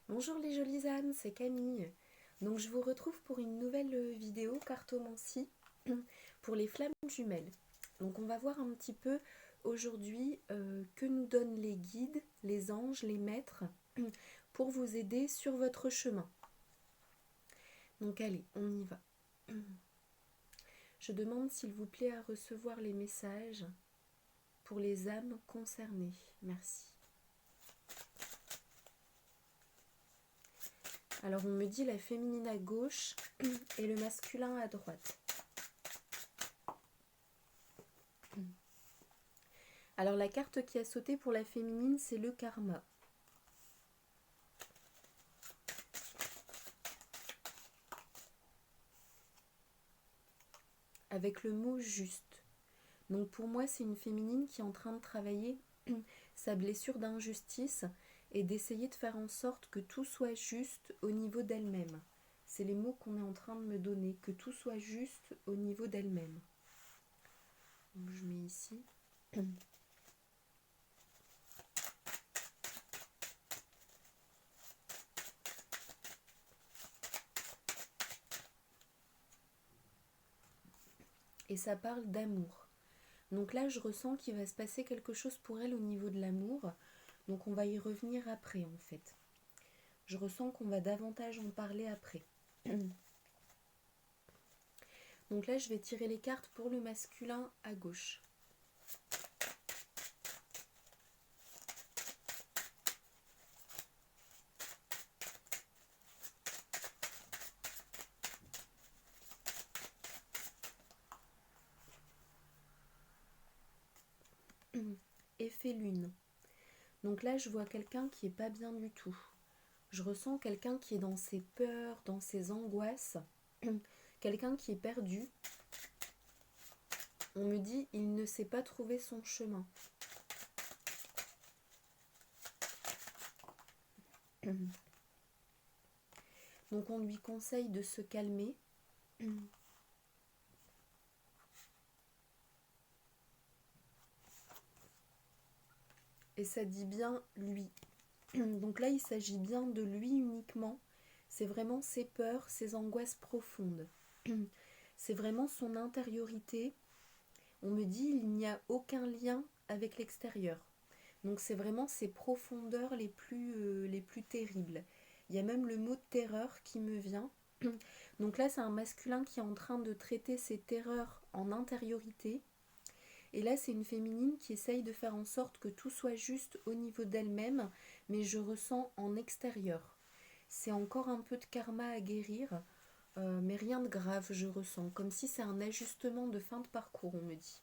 Bonjour les jolies âmes, c'est Camille. Donc je vous retrouve pour une nouvelle vidéo cartomancie pour les flammes jumelles. Donc on va voir un petit peu aujourd'hui que nous donnent les guides, les anges, les maîtres pour vous aider sur votre chemin. Donc allez, on y va. Je demande s'il vous plaît à recevoir les messages pour les âmes concernées. Merci. Alors on me dit la féminine à gauche et le masculin à droite. Alors la carte qui a sauté pour la féminine, c'est le karma. Avec le mot juste. Donc pour moi, c'est une féminine qui est en train de travailler sa blessure d'injustice et d'essayer de faire en sorte que tout soit juste au niveau d'elle-même. C'est les mots qu'on est en train de me donner, que tout soit juste au niveau d'elle-même. Donc je mets ici. Et ça parle d'amour. Donc là, je ressens qu'il va se passer quelque chose pour elle au niveau de l'amour. Donc on va y revenir après en fait. Je ressens qu'on va davantage en parler après. Donc là, je vais tirer les cartes pour le masculin à gauche. Effet lune. Donc là, je vois quelqu'un qui est pas bien du tout. Je ressens quelqu'un qui est dans ses peurs, dans ses angoisses. Quelqu'un qui est perdu. On me dit, il ne sait pas trouver son chemin. Donc on lui conseille de se calmer. Et ça dit bien lui. Donc là, il s'agit bien de lui uniquement. C'est vraiment ses peurs, ses angoisses profondes. C'est vraiment son intériorité. On me dit il n'y a aucun lien avec l'extérieur. Donc c'est vraiment ses profondeurs les plus terribles. Il y a même le mot terreur qui me vient. Donc là, c'est un masculin qui est en train de traiter ses terreurs en intériorité. Et là, c'est une féminine qui essaye de faire en sorte que tout soit juste au niveau d'elle-même, mais je ressens en extérieur. C'est encore un peu de karma à guérir, mais rien de grave, je ressens. Comme si c'est un ajustement de fin de parcours, on me dit.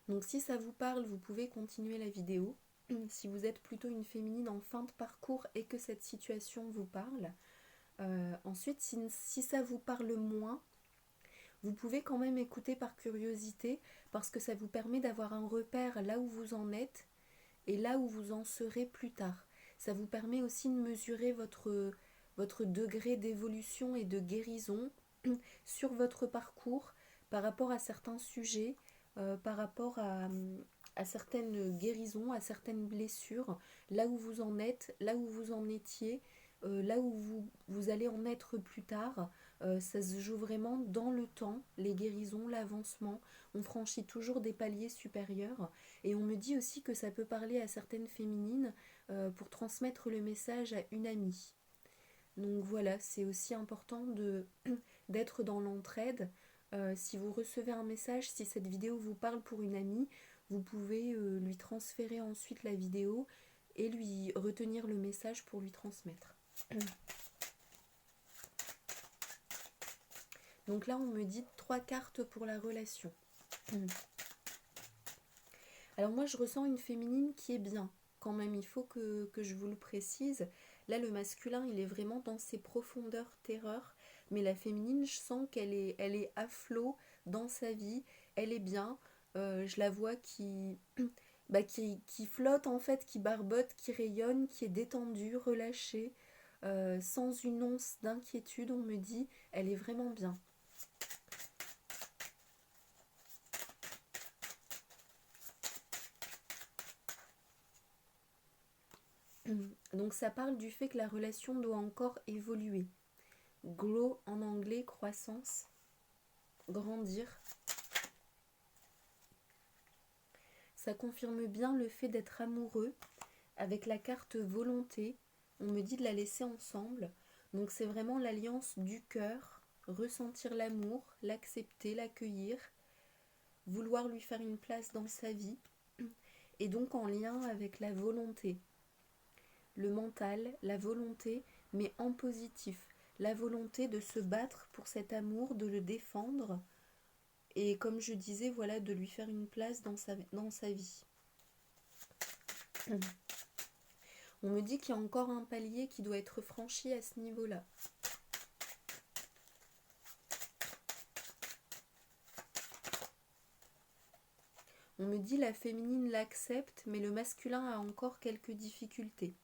Donc si ça vous parle, vous pouvez continuer la vidéo. Si vous êtes plutôt une féminine en fin de parcours et que cette situation vous parle. Ensuite, si ça vous parle moins, vous pouvez quand même écouter par curiosité parce que ça vous permet d'avoir un repère là où vous en êtes et là où vous en serez plus tard. Ça vous permet aussi de mesurer votre degré d'évolution et de guérison sur votre parcours par rapport à certains sujets, par rapport à certaines guérisons, à certaines blessures, là où vous en êtes, là où vous en étiez, là où vous allez en être plus tard. Ça se joue vraiment dans le temps, les guérisons, l'avancement. On franchit toujours des paliers supérieurs. Et on me dit aussi que ça peut parler à certaines féminines pour transmettre le message à une amie. Donc voilà, c'est aussi important d'être dans l'entraide. Si vous recevez un message, si cette vidéo vous parle pour une amie, vous pouvez lui transférer ensuite la vidéo et lui retenir le message pour lui transmettre. Donc là, on me dit 3 cartes pour la relation. Alors moi, je ressens une féminine qui est bien. Quand même, il faut que je vous le précise. Là, le masculin, il est vraiment dans ses profondeurs terreur. Mais la féminine, je sens elle est à flot dans sa vie. Elle est bien. Je la vois qui flotte en fait, qui barbote, qui rayonne, qui est détendue, relâchée, sans une once d'inquiétude, on me dit. Elle est vraiment bien. Donc ça parle du fait que la relation doit encore évoluer. Grow en anglais, croissance, grandir. Ça confirme bien le fait d'être amoureux. Avec la carte volonté, on me dit de la laisser ensemble. Donc c'est vraiment l'alliance du cœur, ressentir l'amour, l'accepter, l'accueillir, vouloir lui faire une place dans sa vie. Et donc en lien avec la volonté. Le mental, la volonté, mais en positif. La volonté de se battre pour cet amour, de le défendre. Et comme je disais, voilà, de lui faire une place dans sa vie. On me dit qu'il y a encore un palier qui doit être franchi à ce niveau-là. On me dit la féminine l'accepte, mais le masculin a encore quelques difficultés.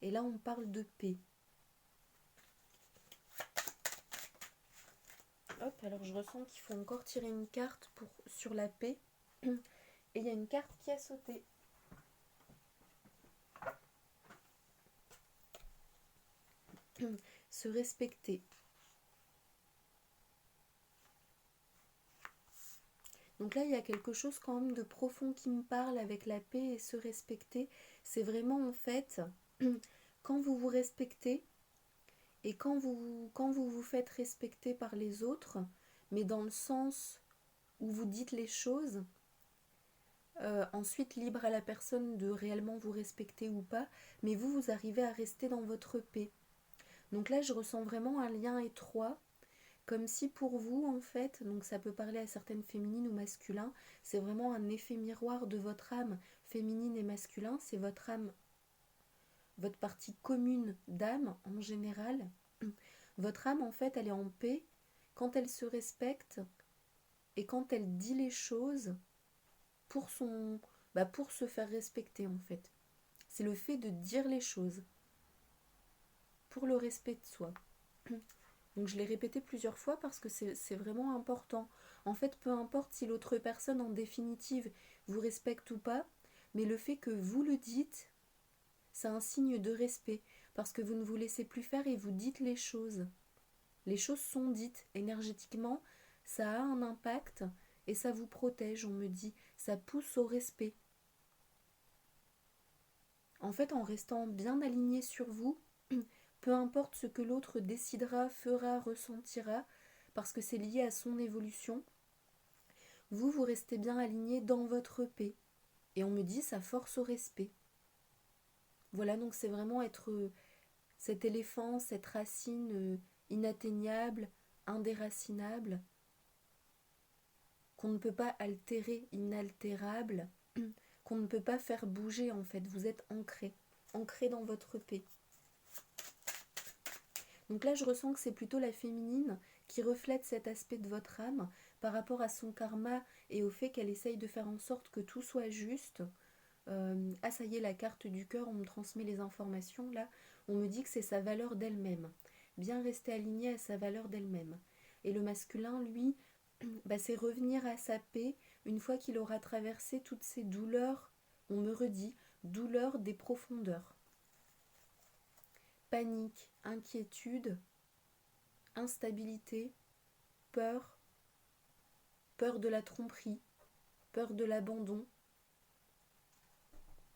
Et là, on parle de paix. Hop, alors je ressens qu'il faut encore tirer une carte sur la paix. Et il y a une carte qui a sauté. Se respecter. Donc là, il y a quelque chose quand même de profond qui me parle avec la paix et se respecter. C'est vraiment en fait, quand vous vous respectez et quand vous vous faites respecter par les autres, mais dans le sens où vous dites les choses, ensuite libre à la personne de réellement vous respecter ou pas, mais vous arrivez à rester dans votre paix. Donc là, je ressens vraiment un lien étroit. Comme si pour vous, en fait, donc ça peut parler à certaines féminines ou masculins, c'est vraiment un effet miroir de votre âme féminine et masculin, c'est votre âme, votre partie commune d'âme en général. Votre âme, en fait, elle est en paix quand elle se respecte et quand elle dit les choses pour se faire respecter, en fait. C'est le fait de dire les choses pour le respect de soi. Donc je l'ai répété plusieurs fois parce que c'est vraiment important. En fait, peu importe si l'autre personne en définitive vous respecte ou pas, mais le fait que vous le dites, c'est un signe de respect parce que vous ne vous laissez plus faire et vous dites les choses. Les choses sont dites énergétiquement, ça a un impact et ça vous protège, on me dit, ça pousse au respect. En fait, en restant bien aligné sur vous, peu importe ce que l'autre décidera, fera, ressentira, parce que c'est lié à son évolution, vous restez bien aligné dans votre paix. Et on me dit, ça force au respect. Voilà, donc c'est vraiment être cet éléphant, cette racine inatteignable, indéracinable, qu'on ne peut pas altérer, inaltérable, qu'on ne peut pas faire bouger en fait. Vous êtes ancré dans votre paix. Donc là, je ressens que c'est plutôt la féminine qui reflète cet aspect de votre âme par rapport à son karma et au fait qu'elle essaye de faire en sorte que tout soit juste. Ah, ça y est, la carte du cœur, on me transmet les informations. Là, on me dit que c'est sa valeur d'elle-même. Bien rester alignée à sa valeur d'elle-même. Et le masculin, lui, c'est revenir à sa paix une fois qu'il aura traversé toutes ces douleurs, on me redit, douleurs des profondeurs. Panique, inquiétude, instabilité, peur, peur de la tromperie, peur de l'abandon,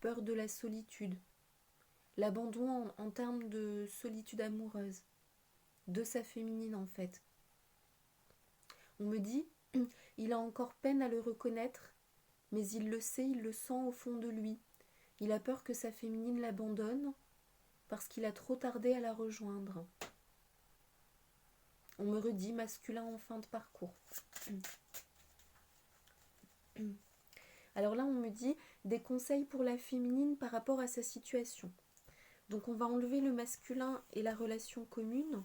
peur de la solitude. L'abandon en termes de solitude amoureuse, de sa féminine en fait. On me dit, il a encore peine à le reconnaître, mais il le sait, il le sent au fond de lui. Il a peur que sa féminine l'abandonne parce qu'il a trop tardé à la rejoindre. On me redit masculin en fin de parcours. Alors là, on me dit des conseils pour la féminine par rapport à sa situation. Donc on va enlever le masculin et la relation commune.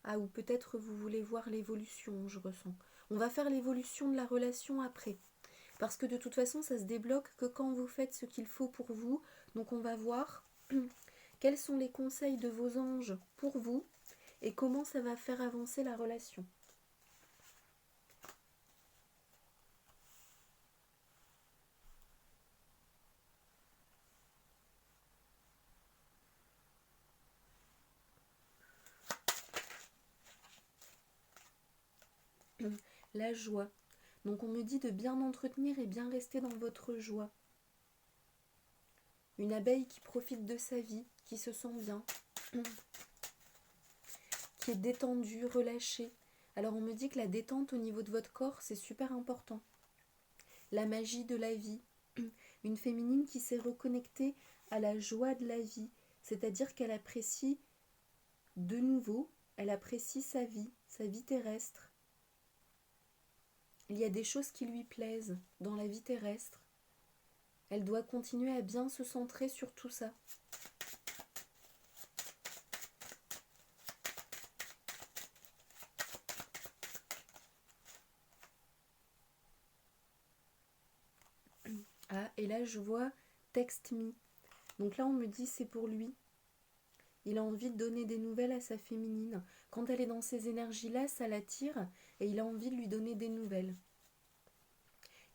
Ah, ou peut-être vous voulez voir l'évolution, je ressens. On va faire l'évolution de la relation après. Parce que de toute façon, ça se débloque que quand vous faites ce qu'il faut pour vous. Donc on va voir quels sont les conseils de vos anges pour vous et comment ça va faire avancer la relation. La joie. Donc on me dit de bien entretenir et bien rester dans votre joie. Une abeille qui profite de sa vie, qui se sent bien, qui est détendue, relâchée. Alors on me dit que la détente au niveau de votre corps, c'est super important. La magie de la vie. Une féminine qui s'est reconnectée à la joie de la vie, c'est-à-dire qu'elle apprécie de nouveau, elle apprécie sa vie terrestre. Il y a des choses qui lui plaisent dans la vie terrestre. Elle doit continuer à bien se centrer sur tout ça. Ah, et là je vois text me. Donc là on me dit c'est pour lui. Il a envie de donner des nouvelles à sa féminine. Quand elle est dans ces énergies-là, ça l'attire et il a envie de lui donner des nouvelles.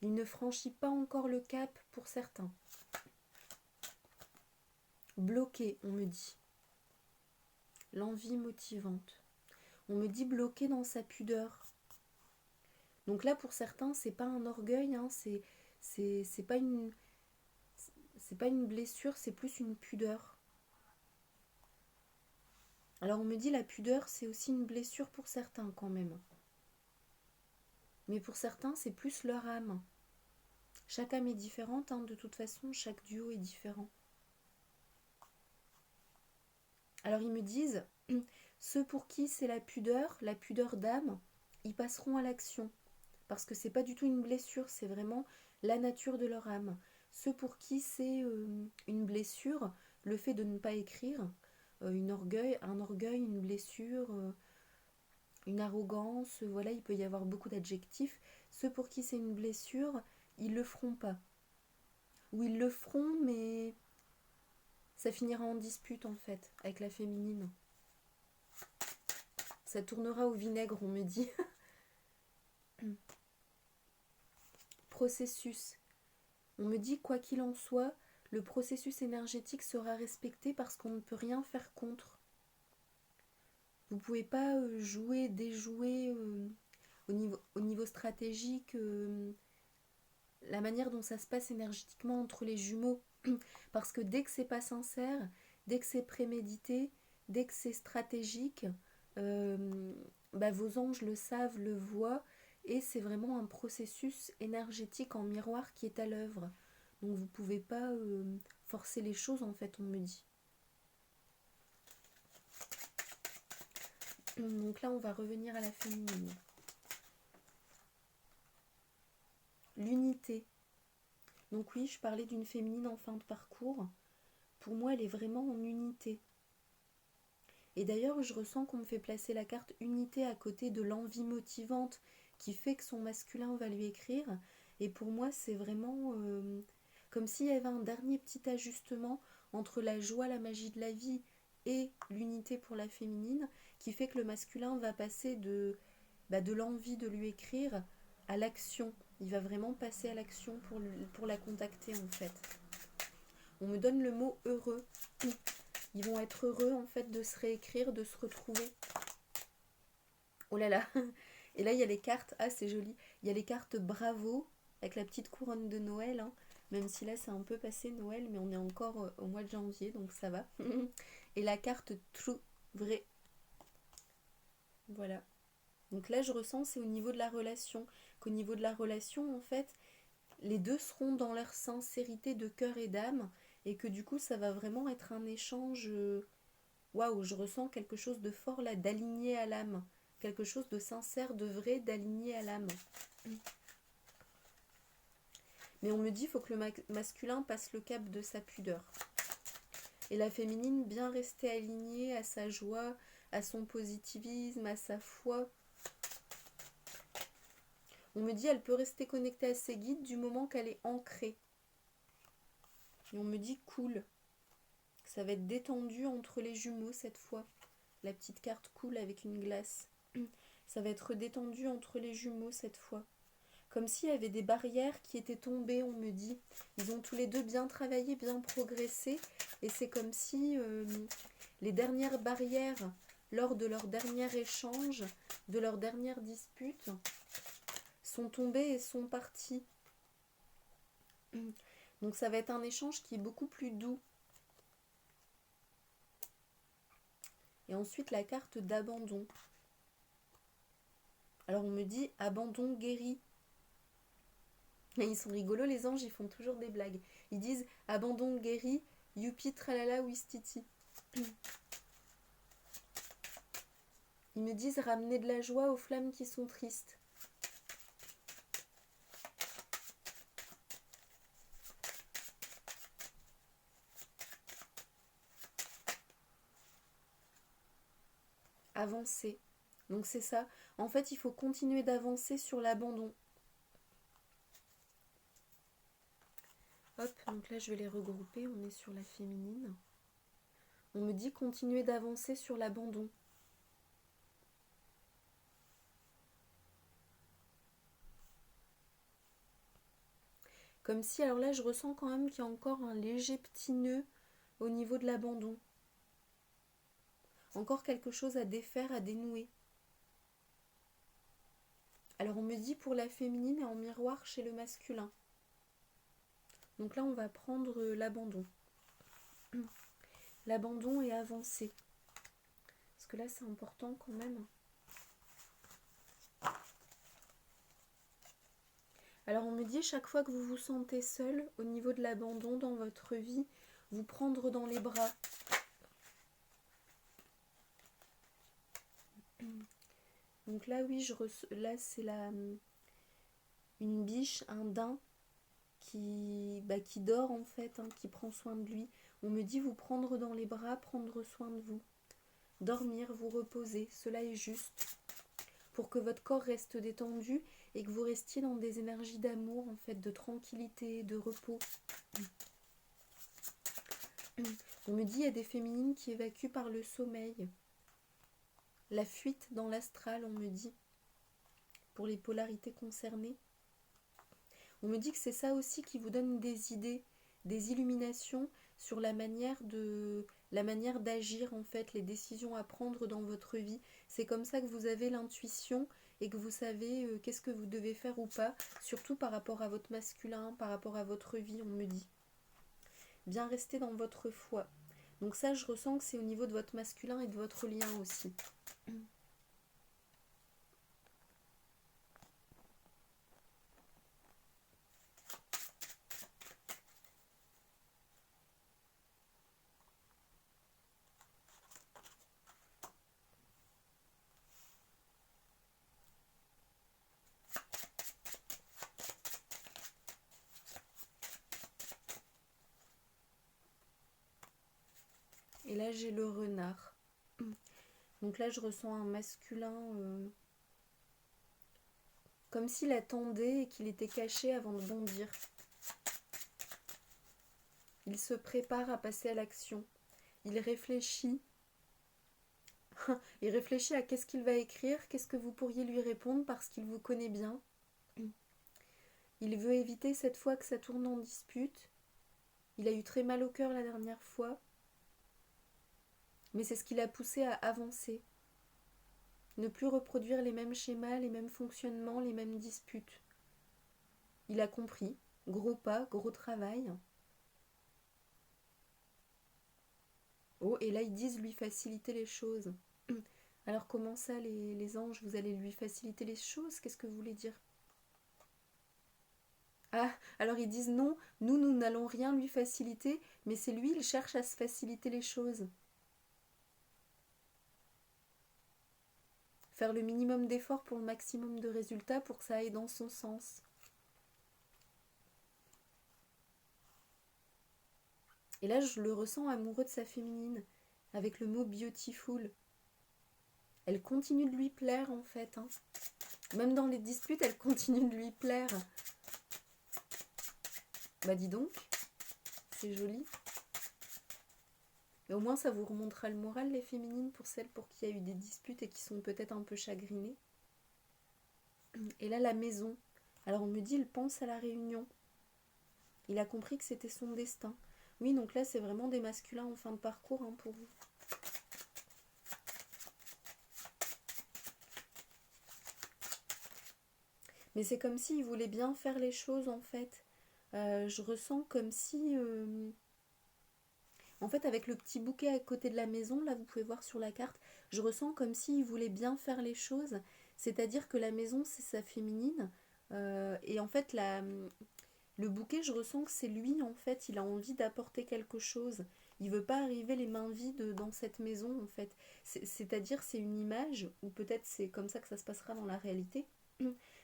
Il ne franchit pas encore le cap pour certains. Bloqué, on me dit. L'envie motivante. On me dit bloqué dans sa pudeur. Donc là, pour certains, c'est pas un orgueil, hein, c'est pas une blessure, c'est plus une pudeur. Alors on me dit la pudeur, c'est aussi une blessure pour certains quand même. Mais pour certains, c'est plus leur âme. Chaque âme est différente, hein, de toute façon, chaque duo est différent. Alors ils me disent, ceux pour qui c'est la pudeur d'âme, ils passeront à l'action. Parce que c'est pas du tout une blessure, c'est vraiment la nature de leur âme. Ceux pour qui c'est une blessure, le fait de ne pas écrire, un orgueil, une blessure, une arrogance, voilà, il peut y avoir beaucoup d'adjectifs. Ceux pour qui c'est une blessure, ils le feront pas. Ou ils le feront, mais ça finira en dispute en fait, avec la féminine. Ça tournera au vinaigre, on me dit. Processus. On me dit, quoi qu'il en soit, le processus énergétique sera respecté parce qu'on ne peut rien faire contre. Vous ne pouvez pas jouer, déjouer au niveau stratégique la manière dont ça se passe énergétiquement entre les jumeaux. Parce que dès que c'est pas sincère, dès que c'est prémédité, dès que c'est stratégique, vos anges le savent, le voient, et c'est vraiment un processus énergétique en miroir qui est à l'œuvre. Donc vous ne pouvez pas forcer les choses, en fait, on me dit. Donc là, on va revenir à la féminine. L'unité. Donc oui, je parlais d'une féminine en fin de parcours. Pour moi, elle est vraiment en unité. Et d'ailleurs, je ressens qu'on me fait placer la carte unité à côté de l'envie motivante qui fait que son masculin va lui écrire. Et pour moi, c'est vraiment comme s'il y avait un dernier petit ajustement entre la joie, la magie de la vie et l'unité pour la féminine qui fait que le masculin va passer de l'envie de lui écrire à l'action. Il va vraiment passer à l'action pour la contacter en fait. On me donne le mot heureux. Ils vont être heureux en fait de se réécrire, de se retrouver. Oh là là. Et là il y a les cartes, ah c'est joli, il y a les cartes bravo avec la petite couronne de Noël, hein. Même si là c'est un peu passé Noël, mais on est encore au mois de janvier, donc ça va. Et la carte true, vrai. Voilà. Donc là je ressens c'est au niveau de la relation, qu'au niveau de la relation en fait, les deux seront dans leur sincérité de cœur et d'âme, et que du coup ça va vraiment être un échange, waouh, je ressens quelque chose de fort là, d'aligné à l'âme, quelque chose de sincère, de vrai, d'aligné à l'âme. Mais on me dit, il faut que le masculin passe le cap de sa pudeur. Et la féminine, bien rester alignée à sa joie, à son positivisme, à sa foi. On me dit, elle peut rester connectée à ses guides du moment qu'elle est ancrée. Et on me dit, cool. Ça va être détendu entre les jumeaux cette fois. La petite carte cool avec une glace. Ça va être détendu entre les jumeaux cette fois. Comme s'il y avait des barrières qui étaient tombées, on me dit. Ils ont tous les deux bien travaillé, bien progressé. Et c'est comme si les dernières barrières lors de leur dernier échange, de leur dernière dispute, sont tombés et sont partis. Donc ça va être un échange qui est beaucoup plus doux. Et ensuite la carte d'abandon. Alors on me dit abandon guéri. Et ils sont rigolos les anges, ils font toujours des blagues. Ils disent abandon guéri, youpi tralala wistiti. Ils me disent ramener de la joie aux flammes qui sont tristes. Avancer. Donc c'est ça. En fait, il faut continuer d'avancer sur l'abandon. Hop, donc là je vais les regrouper. On est sur la féminine. On me dit continuer d'avancer sur l'abandon. Comme si, alors là je ressens quand même qu'il y a encore un léger petit nœud au niveau de l'abandon. Encore quelque chose à défaire, à dénouer. Alors on me dit pour la féminine et en miroir chez le masculin. Donc là on va prendre l'abandon. L'abandon et avancer. Parce que là c'est important quand même. Alors on me dit chaque fois que vous vous sentez seul au niveau de l'abandon dans votre vie, vous prendre dans les bras. Donc là oui, là c'est une biche, un daim qui dort en fait, hein, qui prend soin de lui. On me dit vous prendre dans les bras, prendre soin de vous. Dormir, vous reposer, cela est juste. Pour que votre corps reste détendu et que vous restiez dans des énergies d'amour, en fait, de tranquillité, de repos. On me dit il y a des féminines qui évacuent par le sommeil. La fuite dans l'astral, on me dit, pour les polarités concernées. On me dit que c'est ça aussi qui vous donne des idées, des illuminations sur la manière d'agir, en fait, les décisions à prendre dans votre vie. C'est comme ça que vous avez l'intuition et que vous savez qu'est-ce que vous devez faire ou pas, surtout par rapport à votre masculin, par rapport à votre vie, on me dit. Bien rester dans votre foi. Donc ça, je ressens que c'est au niveau de votre masculin et de votre lien aussi. Et là, j'ai le renard. Donc là, je ressens un masculin comme s'il attendait et qu'il était caché avant de bondir. Il se prépare à passer à l'action. Il réfléchit. Il réfléchit à qu'est-ce qu'il va écrire, qu'est-ce que vous pourriez lui répondre parce qu'il vous connaît bien. Il veut éviter cette fois que ça tourne en dispute. Il a eu très mal au cœur la dernière fois. Mais c'est ce qui l'a poussé à avancer. Ne plus reproduire les mêmes schémas, les mêmes fonctionnements, les mêmes disputes. Il a compris. Gros pas, gros travail. Oh, et là ils disent lui faciliter les choses. Alors comment ça les anges, vous allez lui faciliter les choses? Qu'est-ce que vous voulez dire? Ah, alors ils disent non, nous n'allons rien lui faciliter, mais c'est lui, il cherche à se faciliter les choses. Faire le minimum d'efforts pour le maximum de résultats pour que ça aille dans son sens. Et là, je le ressens amoureux de sa féminine, avec le mot beautiful. Elle continue de lui plaire en fait. Hein. Même dans les disputes, elle continue de lui plaire. Bah dis donc, c'est joli. Mais au moins ça vous remontera le moral les féminines pour celles pour qui il y a eu des disputes et qui sont peut-être un peu chagrinées. Et là la maison. Alors on me dit il pense à la réunion. Il a compris que c'était son destin. Oui donc là c'est vraiment des masculins en fin de parcours hein, pour vous. Mais c'est comme s'il voulait bien faire les choses en fait. Je ressens comme si... En fait, avec le petit bouquet à côté de la maison, là vous pouvez voir sur la carte, je ressens comme s'il voulait bien faire les choses. C'est-à-dire que la maison c'est sa féminine. Et en fait, le bouquet, je ressens que c'est lui en fait. Il a envie d'apporter quelque chose. Il veut pas arriver les mains vides dans cette maison en fait. C'est-à-dire c'est une image, ou peut-être c'est comme ça que ça se passera dans la réalité.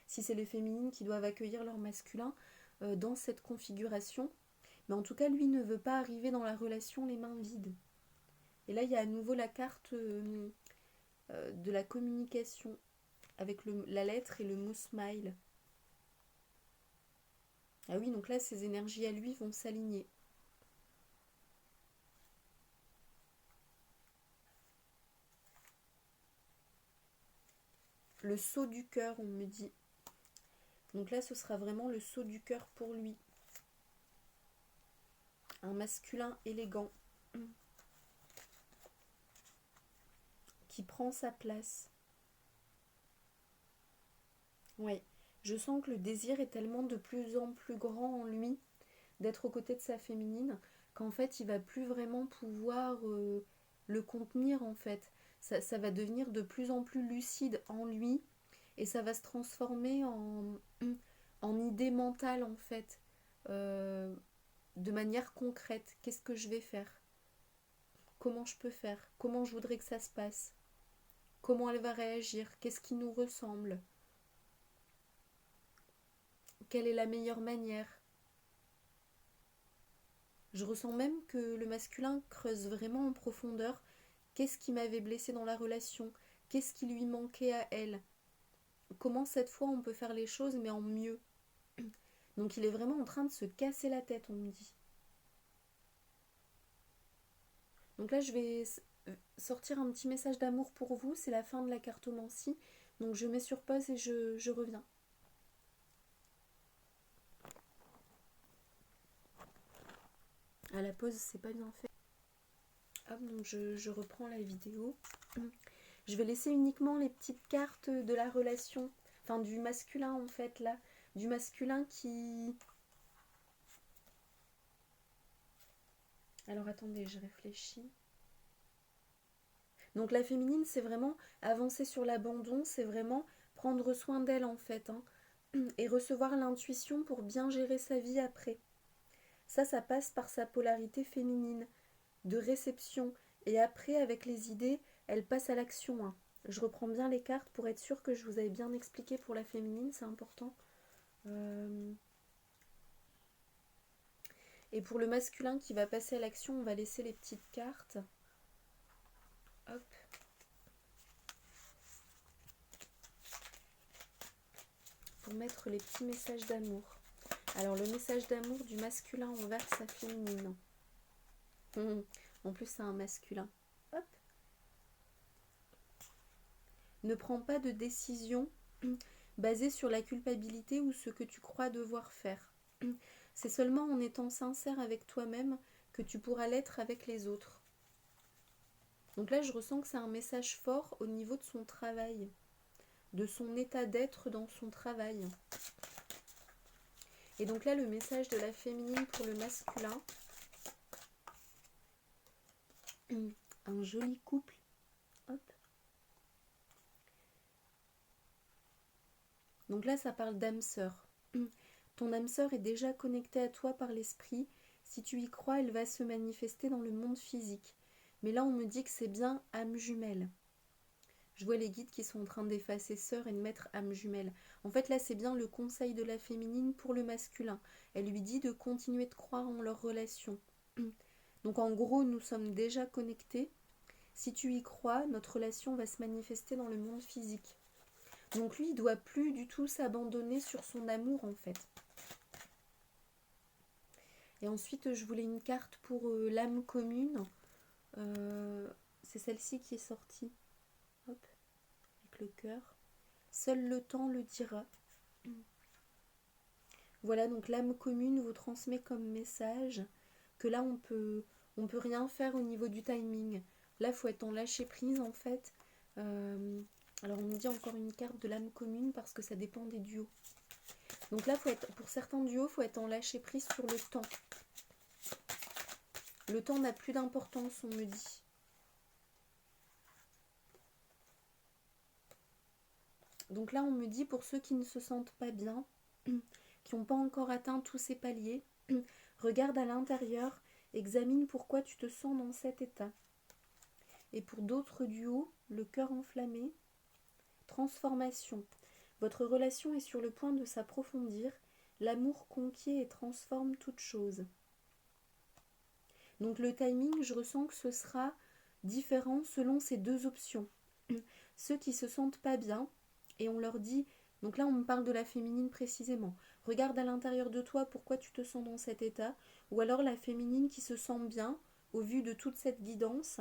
Si c'est les féminines qui doivent accueillir leur masculin dans cette configuration. Mais en tout cas, lui ne veut pas arriver dans la relation les mains vides. Et là, il y a à nouveau la carte de la communication avec la lettre et le mot smile. Ah oui, donc là, ces énergies à lui vont s'aligner. Le saut du cœur, on me dit. Donc là, ce sera vraiment le saut du cœur pour lui. Un masculin élégant qui prend sa place. Ouais, je sens que le désir est tellement de plus en plus grand en lui d'être aux côtés de sa féminine qu'en fait, il va plus vraiment pouvoir le contenir en fait. Ça va devenir de plus en plus lucide en lui et ça va se transformer en idée mentale en fait. De manière concrète, qu'est-ce que je vais faire? Comment je peux faire? Comment je voudrais que ça se passe? Comment elle va réagir? Qu'est-ce qui nous ressemble? Quelle est la meilleure manière? Je ressens même que le masculin creuse vraiment en profondeur. Qu'est-ce qui m'avait blessé dans la relation? Qu'est-ce qui lui manquait à elle? Comment cette fois on peut faire les choses mais en mieux? Donc il est vraiment en train de se casser la tête, on me dit. Donc là je vais sortir un petit message d'amour pour vous. C'est la fin de la cartomancie. Donc je mets sur pause et je reviens. À la pause, c'est pas bien fait. Hop, donc je reprends la vidéo. Je vais laisser uniquement les petites cartes de la relation, enfin du masculin en fait là, du masculin qui... Alors attendez, je réfléchis. Donc la féminine, c'est vraiment avancer sur l'abandon, c'est vraiment prendre soin d'elle en fait, hein, et recevoir l'intuition pour bien gérer sa vie après. Ça passe par sa polarité féminine, de réception, et après avec les idées, elle passe à l'action, hein. Je reprends bien les cartes pour être sûre que je vous avais bien expliqué pour la féminine, c'est important. Et pour le masculin qui va passer à l'action, on va laisser les petites cartes. Hop. Pour mettre les petits messages d'amour. Alors le message d'amour du masculin envers sa féminine. En plus c'est un masculin. Hop. Ne prends pas de décision basée sur la culpabilité ou ce que tu crois devoir faire. C'est seulement en étant sincère avec toi-même que tu pourras l'être avec les autres. Donc là, je ressens que c'est un message fort au niveau de son travail, de son état d'être dans son travail. Et donc là, le message de la féminine pour le masculin. Un joli couple. Hop. Donc là, ça parle d'âme sœur. Ton âme sœur est déjà connectée à toi par l'esprit. Si tu y crois, elle va se manifester dans le monde physique. Mais là, on me dit que c'est bien âme jumelle. Je vois les guides qui sont en train d'effacer sœur et de mettre âme jumelle. En fait, là, c'est bien le conseil de la féminine pour le masculin. Elle lui dit de continuer de croire en leur relation. Donc, en gros, nous sommes déjà connectés. Si tu y crois, notre relation va se manifester dans le monde physique. Donc, lui, il ne doit plus du tout s'abandonner sur son amour, en fait. Et ensuite, je voulais une carte pour l'âme commune. C'est celle-ci qui est sortie. Hop, avec le cœur. Seul le temps le dira. Voilà, donc l'âme commune vous transmet comme message que là, on peut rien faire au niveau du timing. Là, il faut être en lâcher prise, en fait. Alors, on me dit encore une carte de l'âme commune parce que ça dépend des duos. Donc là, pour certains duos, il faut être en lâcher prise sur le temps. Le temps n'a plus d'importance, on me dit. Donc là, on me dit pour ceux qui ne se sentent pas bien, qui n'ont pas encore atteint tous ces paliers, regarde à l'intérieur, examine pourquoi tu te sens dans cet état. Et pour d'autres duos, le cœur enflammé, transformation. Votre relation est sur le point de s'approfondir. L'amour conquiert et transforme toute chose. Donc le timing, je ressens que ce sera différent selon ces deux options. Ceux qui se sentent pas bien, et on leur dit, donc là on me parle de la féminine précisément, regarde à l'intérieur de toi pourquoi tu te sens dans cet état, ou alors la féminine qui se sent bien au vu de toute cette guidance,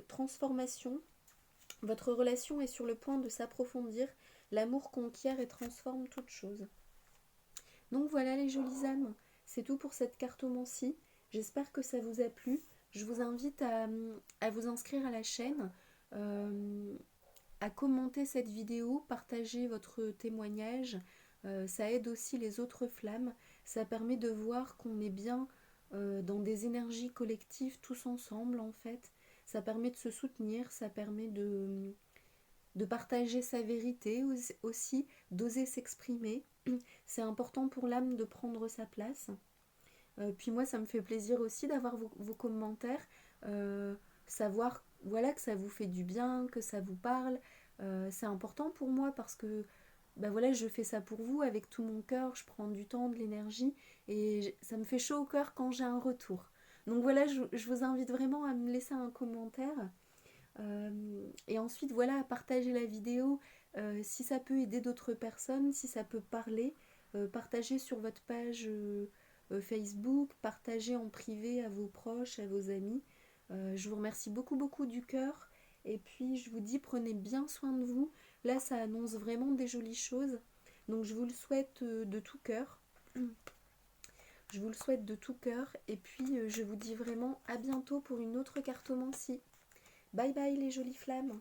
transformation, votre relation est sur le point de s'approfondir, l'amour conquiert et transforme toute chose. Donc voilà les jolies âmes, c'est tout pour cette cartomancie, j'espère que ça vous a plu, je vous invite à vous inscrire à la chaîne, à commenter cette vidéo, partager votre témoignage, ça aide aussi les autres flammes, ça permet de voir qu'on est bien dans des énergies collectives tous ensemble en fait, ça permet de se soutenir, ça permet de partager sa vérité aussi, d'oser s'exprimer, c'est important pour l'âme de prendre sa place. Puis moi ça me fait plaisir aussi d'avoir vos commentaires, savoir voilà que ça vous fait du bien, que ça vous parle, c'est important pour moi parce que voilà, je fais ça pour vous avec tout mon cœur, je prends du temps, de l'énergie et ça me fait chaud au cœur quand j'ai un retour. Donc voilà, je vous invite vraiment à me laisser un commentaire et ensuite voilà, à partager la vidéo si ça peut aider d'autres personnes, si ça peut parler, partagez sur votre page Facebook, partagez en privé à vos proches, à vos amis. Je vous remercie beaucoup du cœur et puis je vous dis prenez bien soin de vous. Là ça annonce vraiment des jolies choses, donc je vous le souhaite de tout cœur. Je vous le souhaite de tout cœur et puis je vous dis vraiment à bientôt pour une autre cartomancie. Bye bye les jolies flammes.